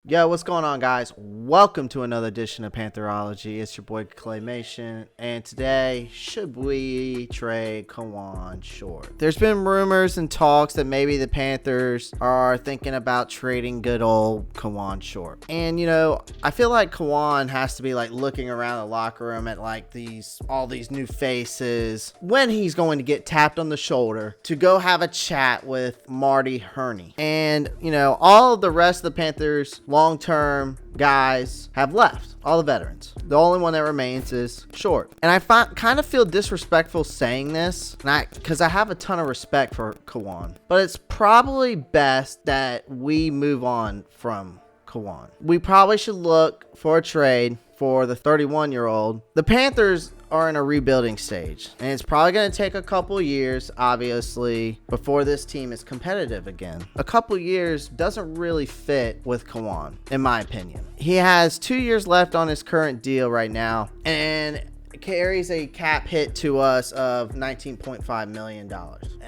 Yo, what's going on, guys? Welcome to another edition of Pantherology. It's your boy Claymation, and today, should we trade Kawann short? There's been rumors and talks that maybe the Panthers are thinking about trading good old Kawann short. And I feel like Kawann has to be like looking around the locker room at like all these new faces when he's going to get tapped on the shoulder to go have a chat with Marty Hurney. And all of the rest of the Panthers long-term guys have left, all the veterans. The only one that remains is Short. And I kind of feel disrespectful saying this because I have a ton of respect for Kawann, but it's probably best that we move on from Kawann. We probably should look for a trade for the 31-year-old. The Panthers are in a rebuilding stage, and it's probably going to take a couple years, obviously, before this team is competitive again. A couple years doesn't really fit with Kawann, in my opinion. He has 2 years left on his current deal right now, and carries a cap hit to us of $19.5 million.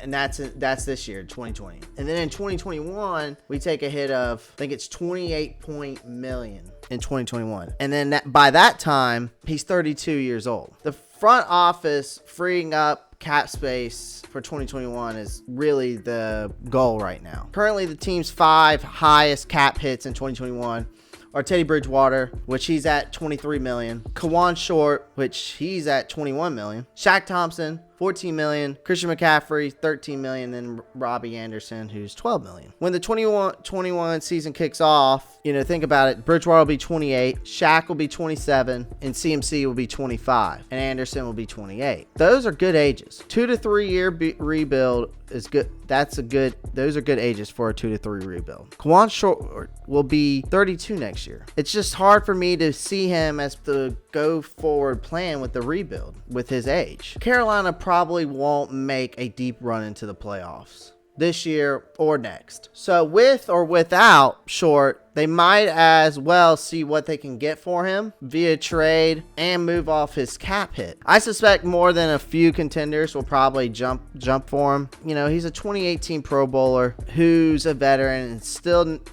And that's this year, 2020. And then in 2021, we take a hit of, I think it's $28 million in 2021. And then by that time, he's 32 years old. The front office freeing up cap space for 2021 is really the goal right now. Currently, the team's 5 highest cap hits in 2021 are Teddy Bridgewater, which he's at $23 million. Kawann Short, which he's at $21 million. Shaq Thompson, $14 million. Christian McCaffrey, $13 million. And Robbie Anderson, who's $12 million. When the 21 season kicks off, think about it. Bridgewater will be 28. Shaq will be 27. And CMC will be 25. And Anderson will be 28. Those are good ages. 2 to 3 year rebuild is good. Those are good ages for a 2 to 3 rebuild. Kawann Short will be 32 next year. It's just hard for me to see him as the go forward plan with the rebuild with his age. Carolina probably won't make a deep run into the playoffs this year or next. So with or without Short, they might as well see what they can get for him via trade and move off his cap hit. I suspect more than a few contenders will probably jump for him. He's a 2018 Pro Bowler who's a veteran and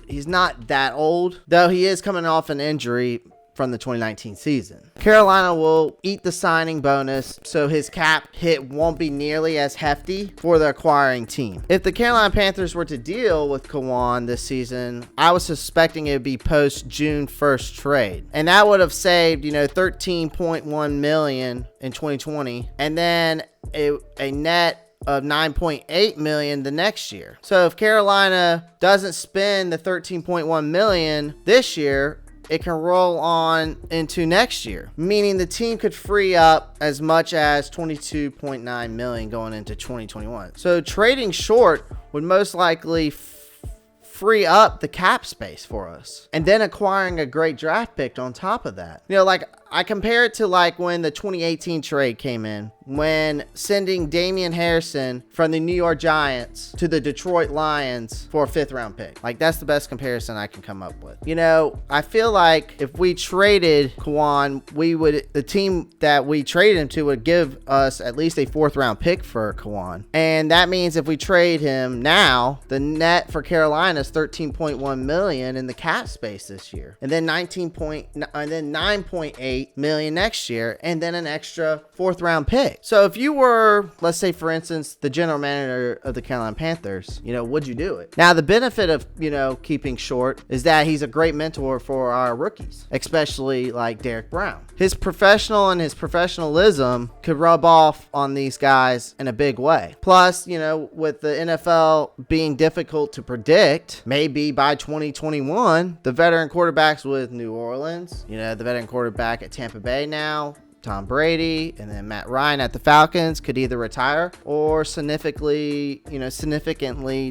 he's not that old, though he is coming off an injury from the 2019 season. Carolina will eat the signing bonus, so his cap hit won't be nearly as hefty for the acquiring team. If the Carolina Panthers were to deal with Kawann this season, I was suspecting it would be post June 1st trade. And that would have saved, $13.1 million in 2020, and then a net of $9.8 million the next year. So if Carolina doesn't spend the $13.1 million this year, it can roll on into next year, meaning the team could free up as much as $22.9 million going into 2021. So trading Short would most likely free up the cap space for us, and then acquiring a great draft pick on top of that. I compare it to like when the 2018 trade came in, when sending Damian Harrison from the New York Giants to the Detroit Lions for a 5th round pick. Like, that's the best comparison I can come up with. I feel like if we traded Kawann, the team that we traded him to would give us at least a 4th round pick for Kawann. And that means if we trade him now, the net for Carolina is $13.1 million in the cap space this year. And then $9.8 million next year, and then an extra 4th round pick. So if you were, let's say for instance, the general manager of the Carolina Panthers, would you do it? Now the benefit of keeping Short is that he's a great mentor for our rookies, especially like Derek Brown. His professionalism could rub off on these guys in a big way. Plus, with the NFL being difficult to predict, maybe by 2021, the veteran quarterbacks with New Orleans, the veteran quarterback at Tampa Bay now, Tom Brady, and then Matt Ryan at the Falcons could either retire or significantly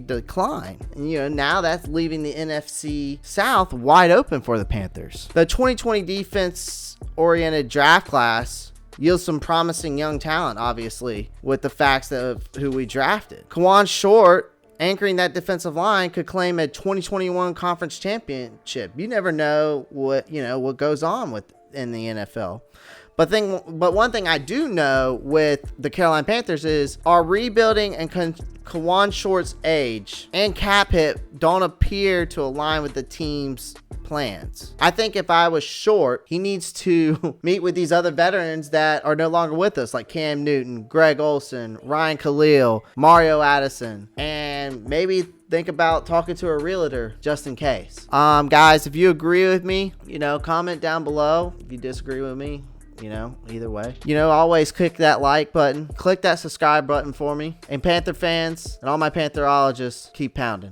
decline. And, now that's leaving the NFC South wide open for the Panthers. The 2020 defense-oriented draft class yields some promising young talent, obviously, with the facts of who we drafted. Kawann Short, anchoring that defensive line, could claim a 2021 conference championship. You never know what goes on in the NFL. But one thing I do know with the Carolina Panthers is our rebuilding and Kawann Short's age and cap hit don't appear to align with the team's plans. I think if I was short, he needs to meet with these other veterans that are no longer with us, like Cam Newton, Greg Olsen, Ryan Khalil, Mario Addison, and maybe think about talking to a realtor just in case. Guys, if you agree with me, comment down below. If you disagree with me, either way, always click that like button, click that subscribe button for me. And Panther fans and all my Pantherologists, keep pounding.